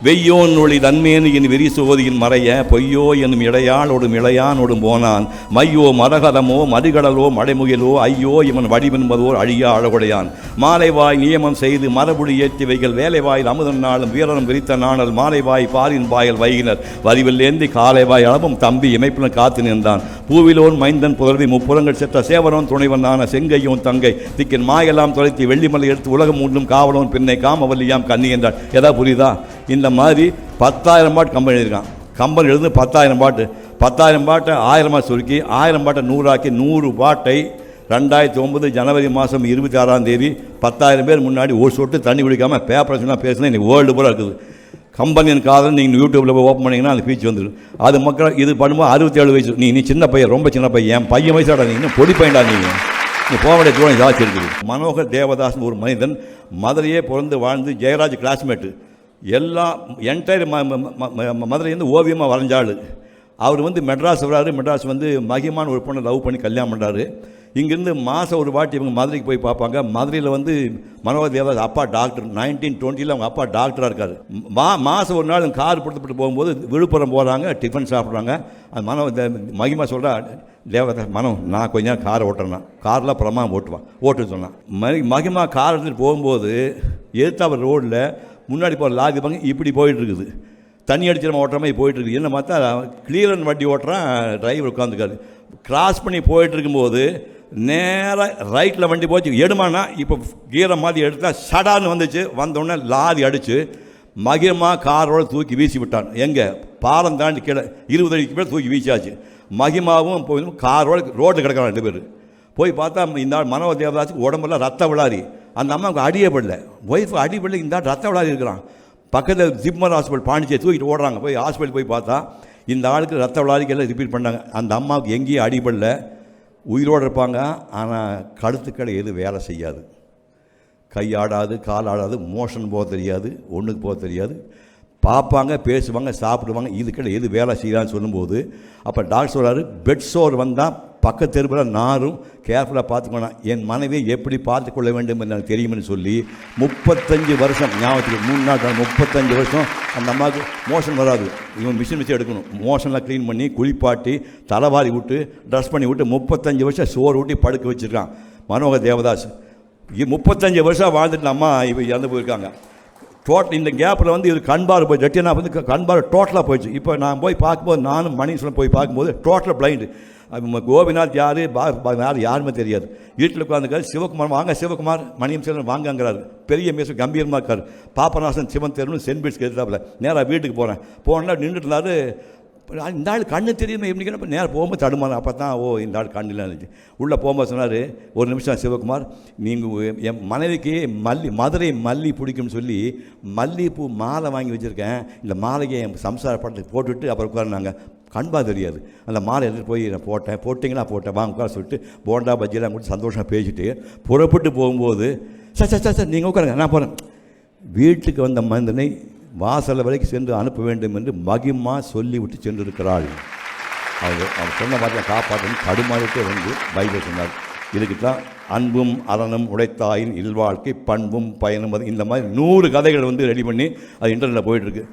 வெய்யோன் ஒளி தன்மேனியின் விரிசோதியின் மறைய பொய்யோ என்னும் இடையாளோடும் இளையானோடும் போனான் மையோ மரகதமோ மதுகடலோ மடைமுயலோ ஐயோ இவன் வடிவென்பதோர் அழியா அழகுடையான் மாலைவாய் நியமம் செய்து மரபுடி ஏற்றி வைகள் வேலைவாயில் அமுதன் நாளும் வீரனும் விரித்த நாணல் மாலைவாய் பாலின் வாயல் வைகினர் வரிவில் ஏந்தி காலைவாய் அளவும் தம்பி இமைப்புடன் காத்து நின்றான் பூவிலோன் மைந்தன் புதர்வி முப்புறங்கள் செற்ற சேவரோன் துணைவனான செங்கையோன் தங்கை திக்கின் மாயெல்லாம் தொலைத்தி வெள்ளிமலை எடுத்து உலகம் மூன்றும் காவலோன் பின்னை காமவல்லியாம் கண்ணி என்றான். எதா புரியுதா? இந்த மாதிரி 10,000 பாட்டு கம்பெனி எழுதியிருக்கான். கம்பெனி எழுது 10,000 பாட்டு, 10,000 பாட்டை 1000 சுருக்கி 1000 பாட்டை 100 ஆக்கி 100 பாட்டை 2009 ஜனவரி மாதம் 26 10,000 பேர் முன்னாடி ஒரு சொட்டு தண்ணி குடிக்காமல் பேப்பர் சொன்னால் பேசுனா இன்றைக்கி வேர்ல்டு பூரா இருக்குது. கம்பெனியின் காதல் நீங்கள் யூடியூப்பில் போய் ஓப்பன் பண்ணிங்கன்னா அந்த பீச் வந்துடும். அது மக்கள் இது பண்ணும்போது 67 வயசு. நீ சின்ன பையன், ரொம்ப சின்ன பையன், என் பையன் வயசாடா, நீ இன்னும் பொடி பையன்டா, நீ போக வேண்டிய தூரம் ஜாஸ்தி இருக்குது. மனோகர் தேவதாஸ் ஒரு மனிதன் மதுரையே பிறந்து வாழ்ந்து ஜெயராஜ் கிளாஸ்மேட்டு எல்லா என்டையர் மதுரையிலேருந்து ஓவியமாக வரைஞ்சாள். அவர் மெட்ராஸ் வர்றாரு. மெட்ராஸ் மகிமான் ஒரு பொண்ணை லவ் பண்ணி கல்யாணம் பண்ணுறாரு. இங்கேருந்து மாதம் ஒரு வாட்டி இவங்க மதுரைக்கு போய் பார்ப்பாங்க. மதுரையில் மனோகர் தேவதாஸ் அப்பா டாக்டர். 1920 அவங்க அப்பா டாக்டராக இருக்கார். மாதம் ஒரு நாள் கார் கொடுத்துட்டு போகும்போது விழுப்புரம் போகிறாங்க, டிஃபன் சாப்பிட்றாங்க. அது மகிமா சொல்கிறா, தேவதாஸ் நான் கொஞ்ச நேரம் காரை ஓட்டுறேன்னா, காரெலாம் பிரமாதம் ஓட்டு சொன்னான். மகிமா கார் எடுத்துகிட்டு போகும்போது எதிர்த்தாவர் ரோடில் முன்னாடி போகிற லாரி பாங்க இப்படி போயிட்டுருக்குது. தண்ணி அடிச்சிடமா ஓட்டுற மாதிரி போயிட்டுருக்குது. என்ன பார்த்தா கிளியரன் வண்டி ஓட்டுறான், டிரைவர் உட்காந்துருக்காரு. கிராஸ் பண்ணி போயிட்டுருக்கும்போது நேராக ரைட்டில் வண்டி போச்சு. எடுமானா இப்போ கீரை மாதிரி எடுத்தால் சடான்னு வந்துச்சு. வந்தோடனே லாரி அடித்து மகிமா காரோடு தூக்கி வீசி விட்டான். எங்கே பாலம் தாண்டி கீழே 20 அடிக்கு மேலே தூக்கி வீசியாச்சு. மகிமாவும் போய் காரோடு ரோட்டில் கிடக்கிறான் 2 பேர். போய் பார்த்தா இந்த மனோகர் தேவதாஸுக்கு உடம்புல ரத்த விளாரி. அந்த அம்மாவுக்கு அடியப்படல, ஒய்ஃபு அடிப்படல, இந்த ரத்த விளாரி இருக்கிறான். பக்கத்தில் ஜிப்மர் ஹாஸ்பிட்டல் பாண்டிச்சேரி தூக்கிட்டு ஓடுறாங்க. போய் ஹாஸ்பிட்டல் போய் பார்த்தா இந்த ஆளுக்கு ரத்த விளாரிக்கு எல்லாம் ரிப்பீட் பண்ணாங்க. அந்த அம்மாவுக்கு எங்கேயும் அடிபடல, உயிரோடு இருப்பாங்க. ஆனால் கழுத்துக்களை எது வேலை செய்யாது, கை ஆடாது, கால் ஆடாது, மோஷன் போக தெரியாது, ஒன்றுக்கு போக தெரியாது. பார்ப்பாங்க, பேசுவாங்க, சாப்பிடுவாங்க, இதுக்கிட்ட எது வேலை செய்யலான்னு சொல்லும்போது அப்போ டாக்டர் சொல்கிறாரு, பெட் சோர் வந்தால் பக்கத்து தெருவில் நாரும், கேர்ஃபுல்லாக பார்த்துக்கணும். என் மனைவியை எப்படி பார்த்து கொள்ள வேண்டும் என்று எனக்கு தெரியும்னு சொல்லி 35 வருஷம் ஞாபகத்துக்கு 3 நாள் 35 வருஷம் அந்த அம்மாவுக்கு மோஷன் வராது. இவன் மிஷின் வச்சு எடுக்கணும். மோஷனில் க்ளீன் பண்ணி குளிப்பாட்டி தலைவாரி விட்டு ட்ரெஸ் பண்ணி விட்டு 35 வருஷம் சோறு ஊட்டி படுக்க வச்சுருக்கான் மனோகர் தேவதாஸ். 35 வருஷம் வாழ்ந்துட்டு அம்மா இப்போ இறந்து போயிருக்காங்க. இந்த கேப்பில் இது கண்பார் போய் ரெட்டினா கண்பார் டோட்டலாக போயிடுச்சு. இப்போ நான் போய் பார்க்கும்போது, நானும் மணி சொல்ல போய் பார்க்கும்போது டோட்டலாக பிளைண்டு. கோபிநாத் யார் யாருமே தெரியாது. வீட்டில் உட்காந்துக்காரு. சிவகுமார் வாங்க, சிவகுமார் மணியம் செல்வன் வாங்கங்கிறாரு. பெரிய மேச கம்பீரமாக இருக்கார். பாப்பநாசன் சிவன் தெருன்னு சென்ட் பீட்ஸ்க்கு எதிர்த்தாப்புல. நேராக வீட்டுக்கு போனால் நின்றுட்டு இருந்தார். இந்த ஆள் கண்ணு தெரியுமே எப்படிங்கிறப்ப நேராக போகும்போது தடுமாறு. அப்போ தான் இந்த ஆள் கண்ணில் இருந்துச்சு. உள்ளே போகும்போது சொன்னார், ஒரு நிமிஷம் சிவகுமார், நீங்கள் என் மனைவிக்கு மதுரை மல்லி பிடிக்கும்னு சொல்லி மல்லிகைப்பூ மாலை வாங்கி வச்சுருக்கேன். இந்த மாலையை என் சம்சார படத்துக்கு போட்டுவிட்டு அப்புறம் உட்காருனாங்க. கண்பா தெரியாது. அந்த மாலை எடுத்துகிட்டு போய் நான் போட்டிங்களா வாங்க உட்கார சொல்லிட்டு போண்டா பஜ்ஜிலாம் கொடுத்து சந்தோஷமாக பேசிட்டு புறப்பட்டு போகும்போது, சார் நீங்கள் உட்காருங்க, நான் போகிறேன். வீட்டுக்கு வந்த மனிதனை வாசல் வரைக்கும் சென்று அனுப்ப வேண்டும் என்று மகிமா சொல்லிவிட்டு சென்றிருக்கிறாள். அவர் சொன்ன மாதிரி காப்பாற்றணும் தடுமாறிட்டே பைபிள் சொன்னார். இதுக்கு தான் அன்பும் அறனும் உடைத்தாயின் இல்வாழ்க்கை பண்பும் பயனும், இந்த மாதிரி 100 கதைகள் ரெடி பண்ணி அது இன்டர்நெட்டில் போயிட்டுருக்கு.